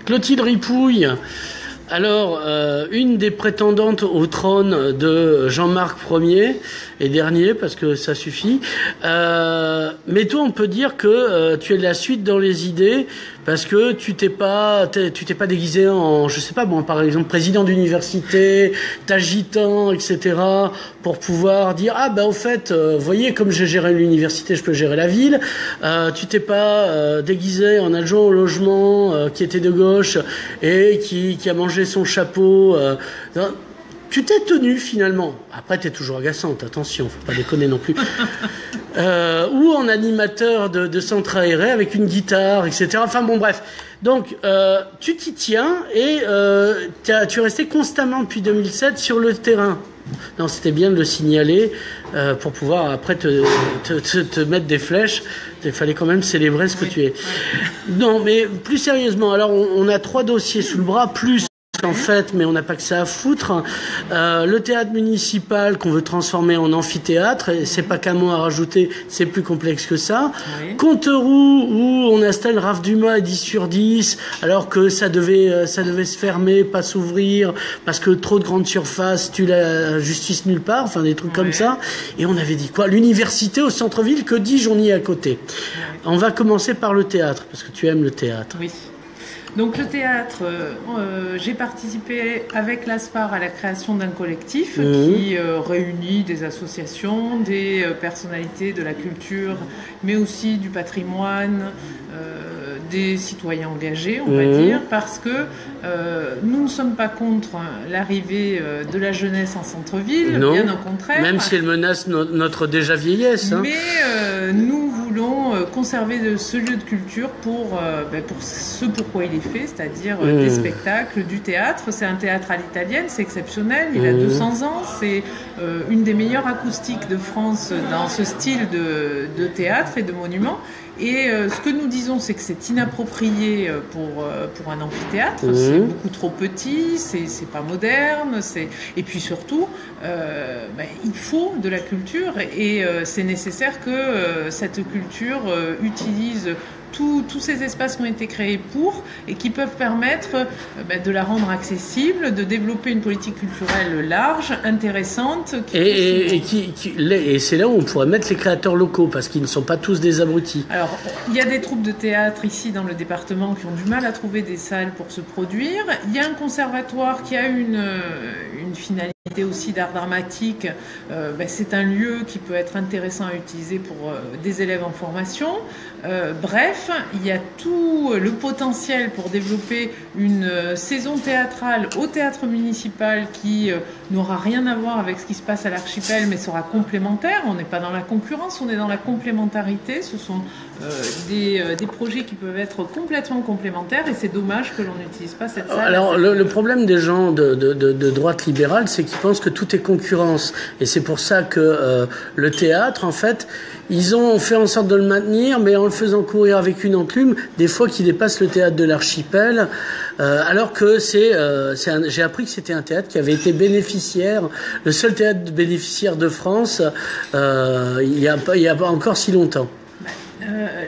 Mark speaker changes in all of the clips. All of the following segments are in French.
Speaker 1: Clotilde Ripouille. Alors, une des prétendantes au trône de Jean-Marc Ier et dernier, parce que ça suffit. Mais toi, on peut dire que tu es de la suite dans les idées, parce que tu t'es pas déguisé en, je sais pas, bon, par exemple, président d'université, t'agitant, etc., pour pouvoir dire, ah, ben, au fait, voyez, comme j'ai géré l'université, je peux gérer la ville. Tu t'es pas déguisé en adjoint au logement, qui était de gauche, et qui a mangé son chapeau. Tu t'es tenu finalement. Après, t'es toujours agaçante, attention, faut pas déconner non plus. Ou en animateur de centre aéré avec une guitare, etc. Enfin bon, bref. Donc, tu t'y tiens et tu es resté constamment depuis 2007 sur le terrain. Non, c'était bien de le signaler pour pouvoir après te mettre des flèches. Il fallait quand même célébrer ce que tu es. Non, mais plus sérieusement, alors on a 3 dossiers sous le bras, plus en fait, mais on n'a pas que ça à foutre. Le théâtre municipal qu'on veut transformer en amphithéâtre, et c'est pas qu'un mot à rajouter, c'est plus complexe que ça. Oui. Conteroux, où on installe Raph Dumas à 10 sur 10, alors que ça devait se fermer, pas s'ouvrir, parce que trop de grandes surfaces, tue la justice nulle part, enfin des trucs comme ça. Et on avait dit quoi? L'université au centre-ville, que dis-je, on y est à côté. On va commencer par le théâtre, parce que tu aimes le théâtre.
Speaker 2: Oui. Donc le théâtre, j'ai participé avec l'ASPAR à la création d'un collectif qui réunit des associations, des personnalités de la culture, mais aussi du patrimoine, des citoyens engagés, on va dire, parce que nous ne sommes pas contre l'arrivée de la jeunesse en centre-ville, bien au contraire.
Speaker 1: Même si elle menace notre déjà vieillesse. Hein.
Speaker 2: Mais nous voulons conserver ce lieu de culture pour ce pourquoi il est fait, c'est-à-dire des spectacles, du théâtre. C'est un théâtre à l'italienne, c'est exceptionnel, il a 200 ans, c'est une des meilleures acoustiques de France dans ce style de théâtre et de monument. Et ce que nous disons, c'est que c'est inapproprié pour un amphithéâtre, c'est beaucoup trop petit, c'est pas moderne, et puis surtout, il faut de la culture et c'est nécessaire que cette culture utilise tous ces espaces qui ont été créés et qui peuvent permettre de la rendre accessible, de développer une politique culturelle large, intéressante.
Speaker 1: Et c'est là où on pourrait mettre les créateurs locaux, parce qu'ils ne sont pas tous des abrutis.
Speaker 2: Alors, il y a des troupes de théâtre ici dans le département qui ont du mal à trouver des salles pour se produire. Il y a un conservatoire qui a une finalité aussi d'art dramatique. C'est un lieu qui peut être intéressant à utiliser pour des élèves en formation. Bref, il y a tout le potentiel pour développer une saison théâtrale au théâtre municipal qui n'aura rien à voir avec ce qui se passe à l'archipel, mais sera complémentaire. On n'est pas dans la concurrence, on est dans la complémentarité. Ce sont des projets qui peuvent être complètement complémentaires et c'est dommage que l'on n'utilise pas cette salle.
Speaker 1: Alors, le problème des gens de droite libérale, c'est qu'ils pensent que tout est concurrence. Et c'est pour ça que le théâtre, en fait, ils ont fait en sorte de le maintenir, mais en le faisant courir avec une enclume, des fois qui dépasse le théâtre de l'archipel, alors que j'ai appris que c'était un théâtre qui avait été bénéficiaire, le seul théâtre bénéficiaire de France, il y a pas encore si longtemps.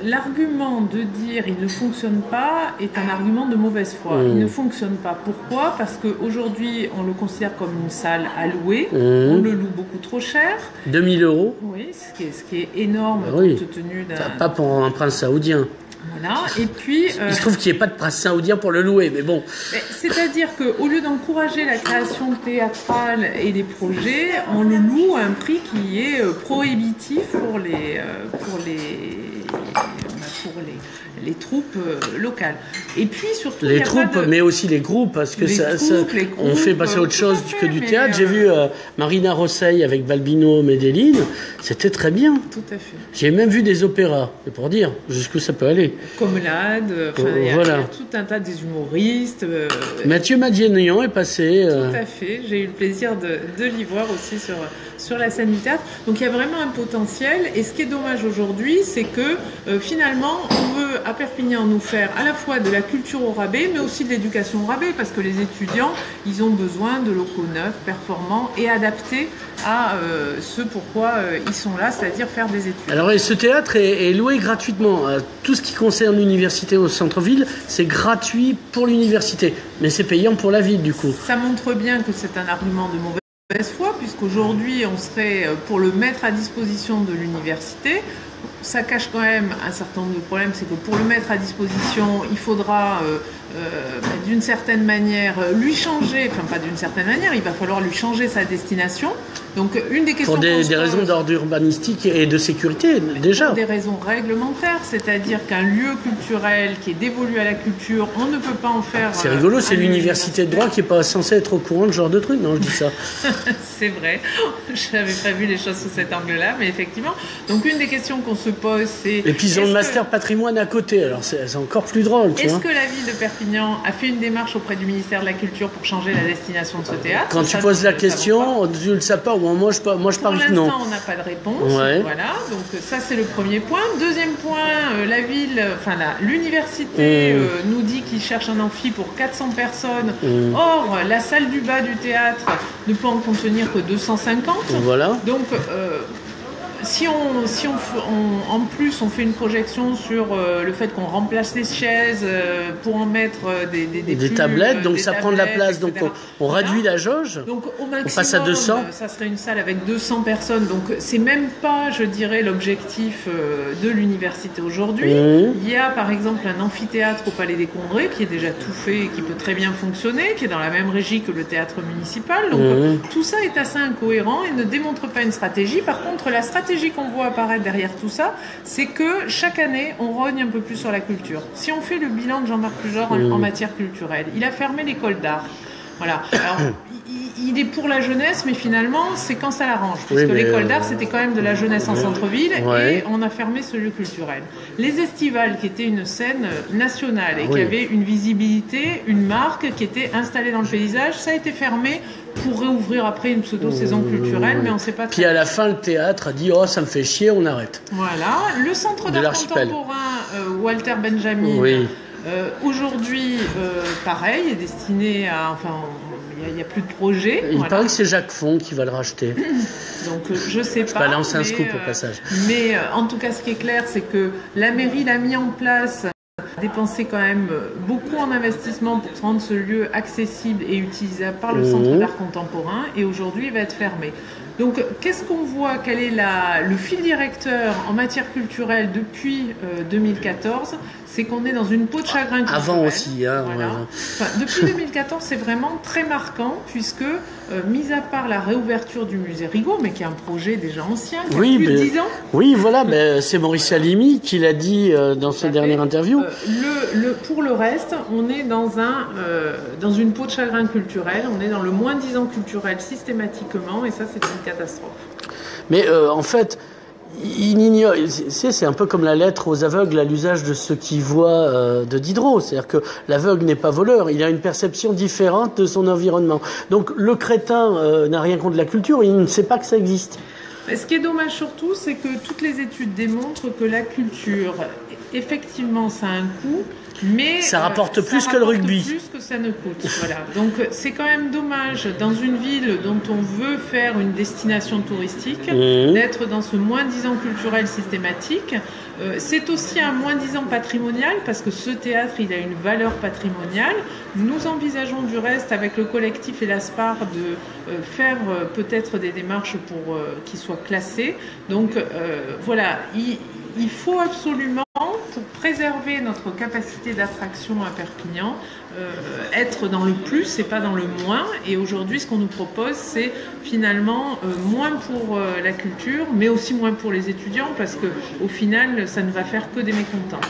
Speaker 2: L'argument de dire il ne fonctionne pas est un argument de mauvaise foi. Il ne fonctionne pas. Pourquoi? Parce qu'aujourd'hui, on le considère comme une salle à louer. On le loue beaucoup trop cher.
Speaker 1: 2 000 €.
Speaker 2: Oui, ce qui est énorme compte tenu d'un...
Speaker 1: Pas pour un prince saoudien.
Speaker 2: Voilà. Et puis,
Speaker 1: il se trouve qu'il n'y ait pas de prince saoudien pour le louer, mais bon.
Speaker 2: C'est-à-dire qu'au lieu d'encourager la création théâtrale et des projets, on le loue à un prix qui est prohibitif pour les troupes locales. Et puis surtout...
Speaker 1: Les troupes, mais aussi les groupes, parce que on fait passer autre chose que du théâtre. J'ai vu Marina Rosseil avec Balbino Medellin, c'était très bien.
Speaker 2: Tout à fait.
Speaker 1: J'ai même vu des opéras, c'est pour dire jusqu'où ça peut aller.
Speaker 2: Comlade, il y a tout un tas des humoristes.
Speaker 1: Mathieu Madienan est passé.
Speaker 2: Tout à fait, j'ai eu le plaisir de l'y voir aussi sur la scène du théâtre. Donc il y a vraiment un potentiel, et ce qui est dommage aujourd'hui, c'est que finalement, on veut à Perpignan nous faire à la fois de la culture au rabais, mais aussi de l'éducation au rabais, parce que les étudiants, ils ont besoin de locaux neufs, performants et adaptés à ce pourquoi ils sont là, c'est-à-dire faire des études.
Speaker 1: Alors, et ce théâtre est loué gratuitement. Tout ce qui concerne l'université au centre-ville, c'est gratuit pour l'université, mais c'est payant pour la ville, du coup.
Speaker 2: Ça montre bien que c'est un argument de mauvaise foi, puisqu'aujourd'hui, on serait pour le mettre à disposition de l'université. Ça cache quand même un certain nombre de problèmes, c'est que pour le mettre à disposition, il faudra d'une certaine manière lui changer, enfin pas d'une certaine manière, il va falloir lui changer sa destination. Donc une des questions
Speaker 1: pour des raisons d'ordre urbanistique et de sécurité déjà.
Speaker 2: Pour des raisons réglementaires, c'est-à-dire qu'un lieu culturel qui est dévolu à la culture, on ne peut pas en faire.
Speaker 1: C'est rigolo, c'est l'université de droit qui n'est pas censée être au courant de ce genre de truc, non, je dis ça.
Speaker 2: C'est vrai, je n'avais pas vu les choses sous cet angle-là, mais effectivement. Donc une des questions qu'on se pose, c'est...
Speaker 1: Et puis ils ont le master patrimoine à côté, alors c'est encore plus drôle.
Speaker 2: Est-ce que la ville de Perpignan a fait une démarche auprès du ministère de la Culture pour changer la destination de ce théâtre?
Speaker 1: Quand tu poses la question, tu ne le sais pas. Moi, je parie que non.
Speaker 2: Pour l'instant, on n'a pas de réponse.
Speaker 1: Ouais.
Speaker 2: Voilà, donc ça c'est le premier point. Deuxième point, la ville, l'université nous dit qu'il cherche un amphi pour 400 personnes. Or, la salle du bas du théâtre ne peut en contenir que 250.
Speaker 1: Voilà.
Speaker 2: Donc, si en plus on fait une projection sur le fait qu'on remplace les chaises pour en mettre des
Speaker 1: tablettes, donc ça prend de la place,
Speaker 2: etc.
Speaker 1: donc on réduit la jauge,
Speaker 2: donc au maximum,
Speaker 1: on passe à 200.
Speaker 2: Ça serait une salle avec 200 personnes, donc c'est même pas, je dirais, l'objectif de l'université aujourd'hui. Il y a par exemple un amphithéâtre au Palais des Congrès qui est déjà tout fait et qui peut très bien fonctionner, qui est dans la même régie que le théâtre municipal, donc tout ça est assez incohérent et ne démontre pas une stratégie. Par contre, la stratégie qu'on voit apparaître derrière tout ça, c'est que chaque année, on rogne un peu plus sur la culture. Si on fait le bilan de Jean-Marc Pujol en matière culturelle, il a fermé l'école d'art. Voilà. Alors, il est pour la jeunesse, mais finalement, c'est quand ça l'arrange. Puisque l'école d'art, c'était quand même de la jeunesse en centre-ville, et on a fermé ce lieu culturel. Les Estivales, qui était une scène nationale et qui avait une visibilité, une marque qui était installée dans le paysage, ça a été fermé pour réouvrir après une pseudo-saison culturelle, mais on ne sait pas très
Speaker 1: bien. Puis à la fin, le théâtre a dit « Oh, ça me fait chier, on arrête ».
Speaker 2: Voilà. Le centre d'art contemporain Walter Benjamin, aujourd'hui, pareil, est destiné à... Enfin, il n'y a plus de projet.
Speaker 1: Il paraît que c'est Jacques Font qui va le racheter.
Speaker 2: Donc, je ne sais pas.
Speaker 1: Je balance un scoop au passage.
Speaker 2: Mais en tout cas, ce qui est clair, c'est que la mairie l'a mis en place, a dépensé quand même beaucoup en investissement pour rendre ce lieu accessible et utilisable par le centre d'art contemporain, et aujourd'hui, il va être fermé. Donc, qu'est-ce qu'on voit? Quel est le fil directeur en matière culturelle depuis 2014? C'est qu'on est dans une peau de chagrin culturel.
Speaker 1: Avant aussi, hein.
Speaker 2: Voilà. Enfin, depuis 2014, c'est vraiment très marquant, puisque, mis à part la réouverture du musée Rigaud, mais qui est un projet déjà ancien, qui a plus de 10 ans.
Speaker 1: Oui, voilà, c'est Maurice Halimi qui l'a dit dans sa dernière interview.
Speaker 2: Pour le reste, on est dans une peau de chagrin culturel, on est dans le moins 10 ans culturel systématiquement, et ça, c'est une catastrophe.
Speaker 1: Mais en fait... il ignore, c'est un peu comme la lettre aux aveugles à l'usage de ceux qui voient de Diderot. C'est-à-dire que l'aveugle n'est pas voleur, il a une perception différente de son environnement. Donc le crétin n'a rien contre la culture, il ne sait pas que ça existe.
Speaker 2: Mais ce qui est dommage surtout, c'est que toutes les études démontrent que la culture, effectivement, ça a un coût, mais
Speaker 1: ça rapporte plus que le rugby.
Speaker 2: Plus que ça ne coûte. Voilà. Donc c'est quand même dommage dans une ville dont on veut faire une destination touristique d'être dans ce moins 10 ans culturel systématique. C'est aussi un moins 10 ans patrimonial parce que ce théâtre, il a une valeur patrimoniale. Nous envisageons du reste avec le collectif et l'ASPAR de faire peut-être des démarches pour qu'il soit classé. Donc voilà, il faut absolument, pour préserver notre capacité d'attraction à Perpignan, être dans le plus et pas dans le moins. Et aujourd'hui, ce qu'on nous propose, c'est finalement moins pour la culture, mais aussi moins pour les étudiants, parce qu'au final, ça ne va faire que des mécontents.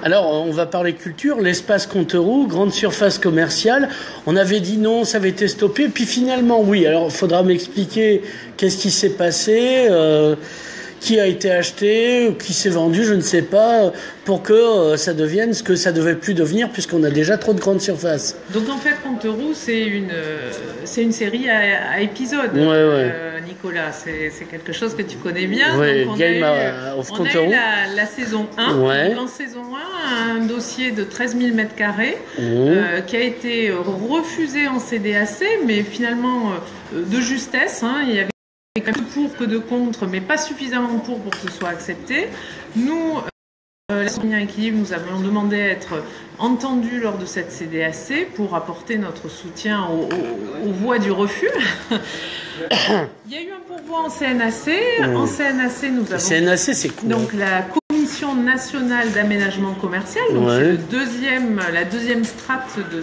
Speaker 1: Alors, on va parler culture, l'espace Comteroux, grande surface commerciale. On avait dit non, ça avait été stoppé, puis finalement, oui. Alors, il faudra m'expliquer qu'est-ce qui s'est passé. qui a été acheté, ou qui s'est vendu, je ne sais pas, pour que ça devienne ce que ça devait plus devenir, puisqu'on a déjà trop de grandes surfaces.
Speaker 2: Donc en fait, Conteroux, c'est une série à épisodes. Nicolas, c'est quelque chose que tu connais bien.
Speaker 1: Ouais,
Speaker 2: donc
Speaker 1: Game of
Speaker 2: on a
Speaker 1: Conteroux.
Speaker 2: eu la saison 1.
Speaker 1: Ouais.
Speaker 2: Donc, en saison 1, un dossier de 13 000 m2 qui a été refusé en CDAC, mais finalement de justesse. Il y avait quand même plus pour que de contre, mais pas suffisamment pour que ce soit accepté. Nous, la Société Équilibre, nous avons demandé à être entendus lors de cette CDAC pour apporter notre soutien aux voix du refus. Il y a eu un pourvoi en CNAC. En CNAC, nous avons...
Speaker 1: CNAC, c'est cool.
Speaker 2: Donc la Commission nationale d'aménagement commercial, donc c'est la deuxième strate de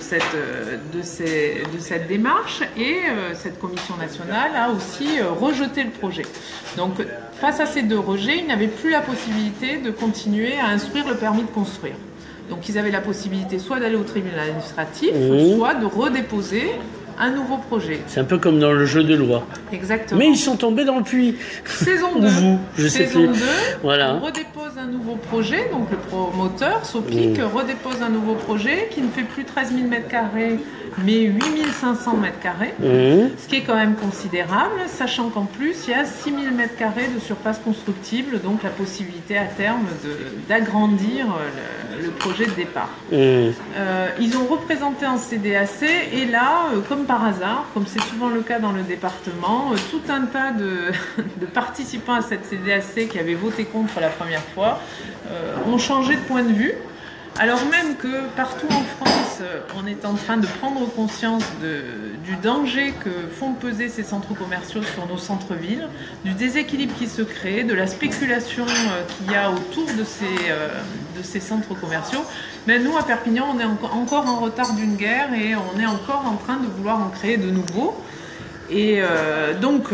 Speaker 2: cette démarche, et cette commission nationale a aussi rejeté le projet. Donc face à ces deux rejets, ils n'avaient plus la possibilité de continuer à instruire le permis de construire. Donc ils avaient la possibilité soit d'aller au tribunal administratif, soit de redéposer un nouveau projet.
Speaker 1: C'est un peu comme dans le jeu de loi.
Speaker 2: Exactement.
Speaker 1: Mais ils sont tombés dans le puits.
Speaker 2: Saison 2.
Speaker 1: Saison 2,
Speaker 2: voilà. On redépose un nouveau projet, donc le promoteur, Sopic, redépose un nouveau projet qui ne fait plus 13 000 m2, mais 8 500 m2, ce qui est quand même considérable, sachant qu'en plus, il y a 6 000 m2 de surface constructible, donc la possibilité à terme d'agrandir le projet de départ. Ils ont représenté en CDAC, et là, comme par hasard, comme c'est souvent le cas dans le département, tout un tas de participants à cette CDAC qui avaient voté contre la première fois ont changé de point de vue. Alors même que partout en France, on est en train de prendre conscience du danger que font peser ces centres commerciaux sur nos centres-villes, du déséquilibre qui se crée, de la spéculation qu'il y a autour de ces centres commerciaux. Mais nous, à Perpignan, on est encore en retard d'une guerre, et on est encore en train de vouloir en créer de nouveaux. Et donc...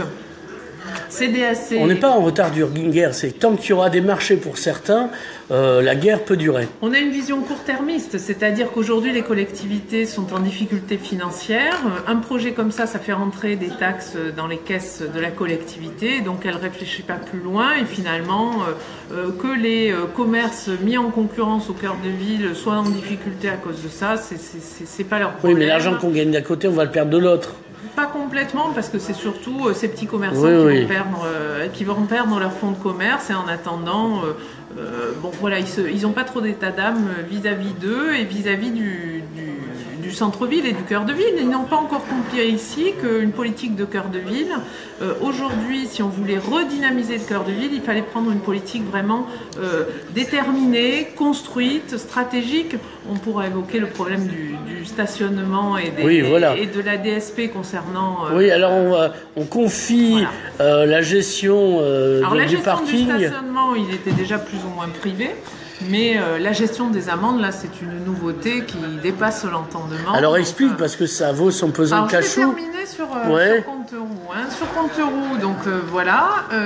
Speaker 2: CDAC...
Speaker 1: On n'est pas en retard d'une guerre, c'est que tant qu'il y aura des marchés pour certains, la guerre peut durer.
Speaker 2: On a une vision court-termiste, c'est-à-dire qu'aujourd'hui les collectivités sont en difficulté financière. Un projet comme ça fait rentrer des taxes dans les caisses de la collectivité, donc elle ne réfléchit pas plus loin, et finalement que les commerces mis en concurrence au cœur de ville soient en difficulté à cause de ça, c'est pas leur problème.
Speaker 1: Oui, mais l'argent qu'on gagne d'un côté, on va le perdre de l'autre.
Speaker 2: Pas complètement, parce que c'est surtout ces petits commerçants qui vont perdre leur fonds de commerce, et en attendant, ils n'ont pas trop d'état d'âme vis-à-vis d'eux et vis-à-vis du centre-ville et du cœur de ville. Ils n'ont pas encore compris ici qu'une politique de cœur de ville, aujourd'hui, si on voulait redynamiser le cœur de ville, il fallait prendre une politique vraiment déterminée, construite, stratégique. On pourrait évoquer le problème du stationnement et de la DSP concernant...
Speaker 1: oui, alors on confie la gestion du parking.
Speaker 2: Du stationnement, il était déjà plus ou moins privé. Mais la gestion des amendes, là, c'est une nouveauté qui dépasse l'entendement.
Speaker 1: Alors explique, parce que ça vaut son pesant de cachou.
Speaker 2: Je vais terminer sur Conteroux. Sur Conteroux, donc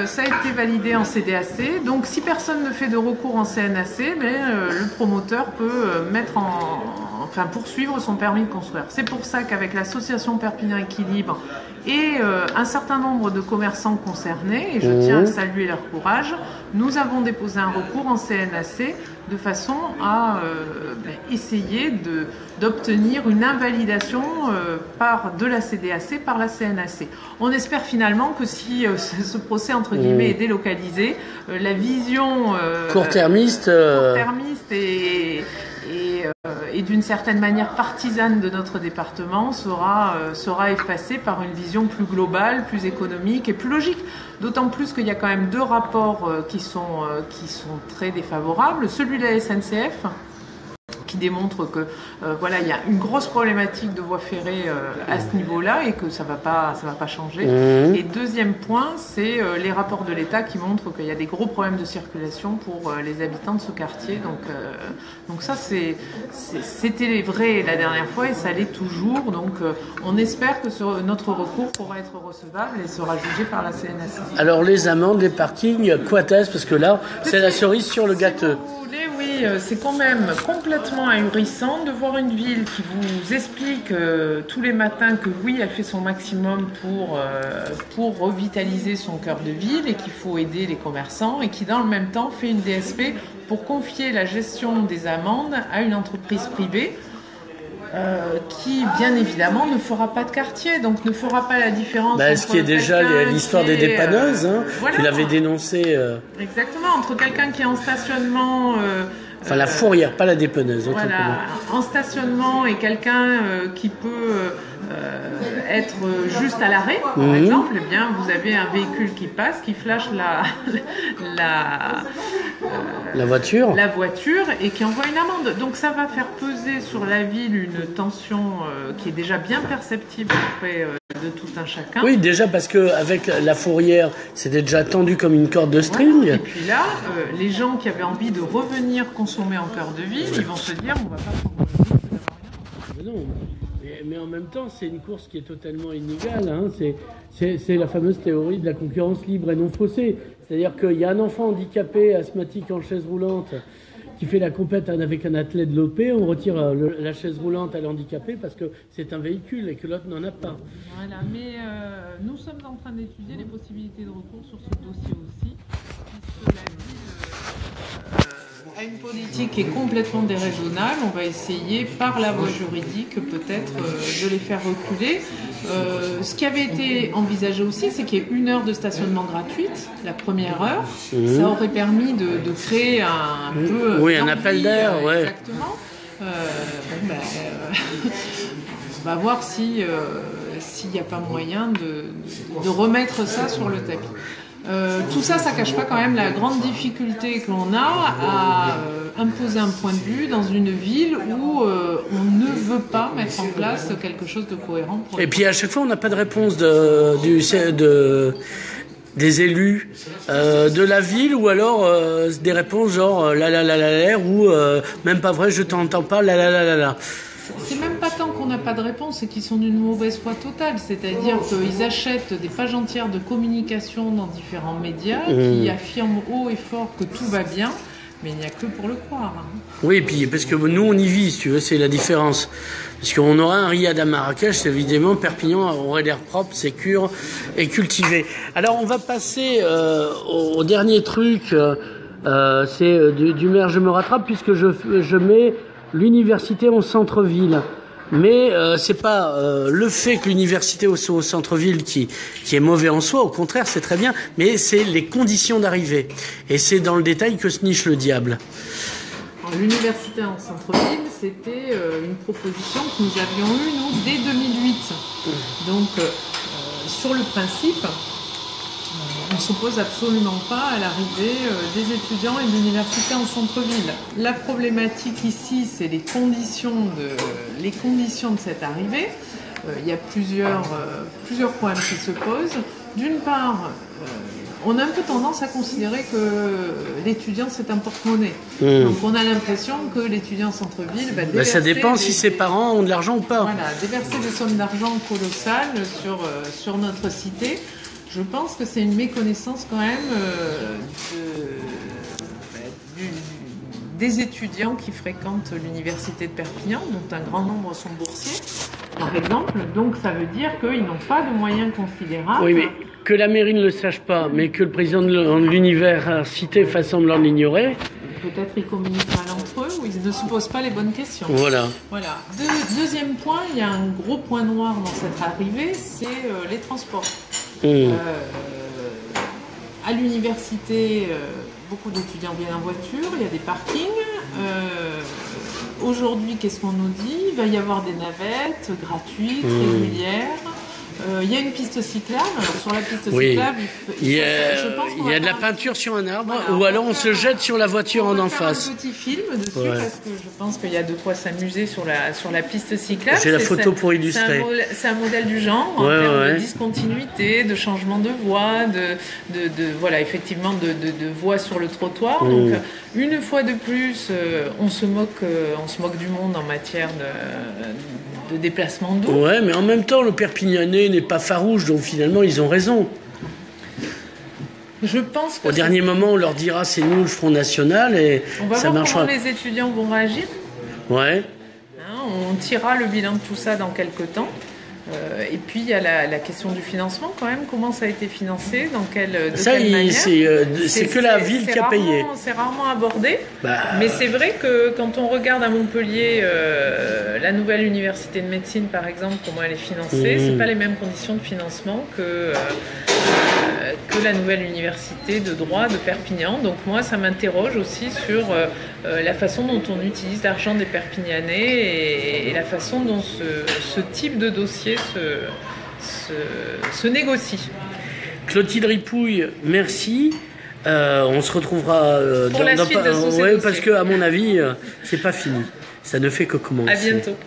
Speaker 2: ça a été validé en CDAC. Donc si personne ne fait de recours en CNAC, le promoteur peut poursuivre son permis de construire. C'est pour ça qu'avec l'association Perpignan Équilibre et un certain nombre de commerçants concernés, et je tiens à saluer leur courage, nous avons déposé un recours en CNAC de façon à essayer d'obtenir une invalidation de la CDAC par la CNAC. On espère finalement que si ce procès entre guillemets est délocalisé, la vision
Speaker 1: court-termiste
Speaker 2: et d'une certaine manière partisane de notre département sera effacée par une vision plus globale, plus économique et plus logique. D'autant plus qu'il y a quand même deux rapports qui sont très défavorables. Celui de la SNCF, qui démontre que il y a une grosse problématique de voies ferrées à ce niveau-là, et que ça va pas changer. Et deuxième point, c'est les rapports de l'État qui montrent qu'il y a des gros problèmes de circulation pour les habitants de ce quartier. Donc ça, c'était vrai la dernière fois, et ça l'est toujours. Donc on espère que notre recours pourra être recevable et sera jugé par la CNAC.
Speaker 1: Alors les amendes, les parkings, quoi est-ce, parce que là, c'est la cerise sur le gâteau.
Speaker 2: Oui, c'est quand même complètement ahurissant de voir une ville qui vous explique tous les matins que oui, elle fait son maximum pour revitaliser son cœur de ville et qu'il faut aider les commerçants et qui dans le même temps fait une DSP pour confier la gestion des amendes à une entreprise privée qui, bien évidemment, ne fera pas de quartier, donc ne fera pas la différence.
Speaker 1: Ce qui est déjà l'histoire des dépanneuses, voilà. Tu l'avais dénoncé.
Speaker 2: Exactement, entre quelqu'un qui est en stationnement.
Speaker 1: La fourrière, pas la dépanneuse.
Speaker 2: Voilà, en stationnement et quelqu'un qui peut être juste à l'arrêt, par exemple, eh bien, vous avez un véhicule qui passe, qui flash
Speaker 1: la voiture
Speaker 2: et qui envoie une amende. Donc ça va faire peser sur la ville une tension qui est déjà bien perceptible auprès de tout un chacun.
Speaker 1: Oui, déjà parce qu'avec la fourrière, c'était déjà tendu comme une corde de string.
Speaker 2: Voilà. Et puis là, les gens qui avaient envie de revenir consommer en cœur de ville, ils vont se dire on va pas prendre le risque d'avoir rien.
Speaker 1: Non, mais en même temps, c'est une course qui est totalement inégale. C'est la fameuse théorie de la concurrence libre et non faussée. C'est-à-dire qu'il y a un enfant handicapé, asthmatique en chaise roulante, qui fait la compète avec un athlète de l'OP, on retire la chaise roulante à l'handicapé parce que c'est un véhicule et que l'autre n'en a pas.
Speaker 2: Voilà, mais nous sommes en train d'étudier les possibilités de recours sur ce dossier aussi, puisque la ville a une politique qui est complètement déraisonnable. On va essayer par la voie juridique peut-être de les faire reculer. Ce qui avait été envisagé aussi, c'est qu'il y ait 1 heure de stationnement gratuite, la première heure. Ça aurait permis de créer un peu...
Speaker 1: Oui, un appel d'air, ouais.
Speaker 2: Exactement. On va voir s'il n'y a pas moyen de remettre ça sur le tapis. Tout ça, ça cache pas quand même la grande difficulté que l'on a à imposer un point de vue dans une ville où on ne veut pas mettre en place quelque chose de cohérent.
Speaker 1: Et puis à chaque fois, on n'a pas de réponse des élus de la ville, ou alors des réponses genre ou même pas vrai, je t'entends pas,
Speaker 2: C'est même pas tant qu'on n'a pas de réponse, c'est qu'ils sont d'une mauvaise foi totale. C'est-à-dire qu'ils achètent des pages entières de communication dans différents médias qui affirment haut et fort que tout va bien, mais il n'y a que pour le croire.
Speaker 1: Oui, et puis parce que nous on y vit, si tu veux, c'est la différence. Parce qu'on aura un riad à Marrakech, évidemment, Perpignan aurait l'air propre, sécure et cultivé. Alors on va passer au dernier truc, c'est du maire, je me rattrape puisque je mets l'université au centre-ville. Mais c'est pas le fait que l'université soit au centre-ville qui est mauvais en soi, au contraire, c'est très bien, mais c'est les conditions d'arrivée. Et c'est dans le détail que se niche le diable.
Speaker 2: L'université en centre-ville, c'était une proposition que nous avions eue, nous, dès 2008. Donc, sur le principe, on ne s'oppose absolument pas à l'arrivée des étudiants et de l'université en centre-ville. La problématique ici, c'est les conditions de cette arrivée. Il y a plusieurs problèmes qui se posent. D'une part, on a un peu tendance à considérer que l'étudiant, c'est un porte-monnaie. Donc on a l'impression que l'étudiant en centre-ville va déverser...
Speaker 1: ça dépend si ses parents ont de l'argent ou pas.
Speaker 2: Voilà, déverser des sommes d'argent colossales sur notre cité. Je pense que c'est une méconnaissance quand même des étudiants qui fréquentent l'université de Perpignan, dont un grand nombre sont boursiers, par exemple. Donc ça veut dire qu'ils n'ont pas de moyens considérables.
Speaker 1: Oui, mais que la mairie ne le sache pas, mais que le président de l'université fasse semblant de l'ignorer.
Speaker 2: Peut-être ils communiquent mal entre eux ou ils ne se posent pas les bonnes questions.
Speaker 1: Voilà.
Speaker 2: Deuxième point, il y a un gros point noir dans cette arrivée, c'est les transports. À l'université, beaucoup d'étudiants viennent en voiture, il y a des parkings. Aujourd'hui, qu'est-ce qu'on nous dit? Il va y avoir des navettes gratuites, régulières. Il y a une piste cyclable. Alors, sur la piste cyclable,
Speaker 1: il y a de la peinture sur un arbre, ou alors on se jette sur la voiture en face.
Speaker 2: Un petit film dessus parce que je pense qu'il y a de quoi s'amuser sur la piste cyclable.
Speaker 1: J'ai la photo pour illustrer.
Speaker 2: C'est un modèle du genre en termes de discontinuité, de changement de voie, voilà, effectivement de voie sur le trottoir. Donc une fois de plus, on se moque du monde en matière de déplacement d'eau.
Speaker 1: Ouais, mais en même temps, le Perpignanais n'est pas farouche, donc finalement, ils ont raison.
Speaker 2: Je pense que
Speaker 1: au dernier moment, on leur dira c'est nous le Front National et
Speaker 2: on va
Speaker 1: ça
Speaker 2: voir
Speaker 1: marchera.
Speaker 2: comment les étudiants vont réagir.
Speaker 1: Ouais.
Speaker 2: On tirera le bilan de tout ça dans quelques temps. Et puis il y a la question du financement quand même. Comment ça a été financé, de quelle manière.
Speaker 1: C'est que la ville qui a payé.
Speaker 2: C'est rarement abordé.
Speaker 1: Bah,
Speaker 2: mais c'est vrai que quand on regarde à Montpellier la nouvelle université de médecine par exemple, comment elle est financée, c'est pas les mêmes conditions de financement que la nouvelle université de droit de Perpignan. Donc moi ça m'interroge aussi sur la façon dont on utilise l'argent des Perpignanais et la façon dont ce type de dossier se négocie.
Speaker 1: Clotilde Ripouille, merci. On se retrouvera
Speaker 2: pour la suite de ce
Speaker 1: parce que à mon avis, c'est pas fini. Ça ne fait que commencer.
Speaker 2: À bientôt.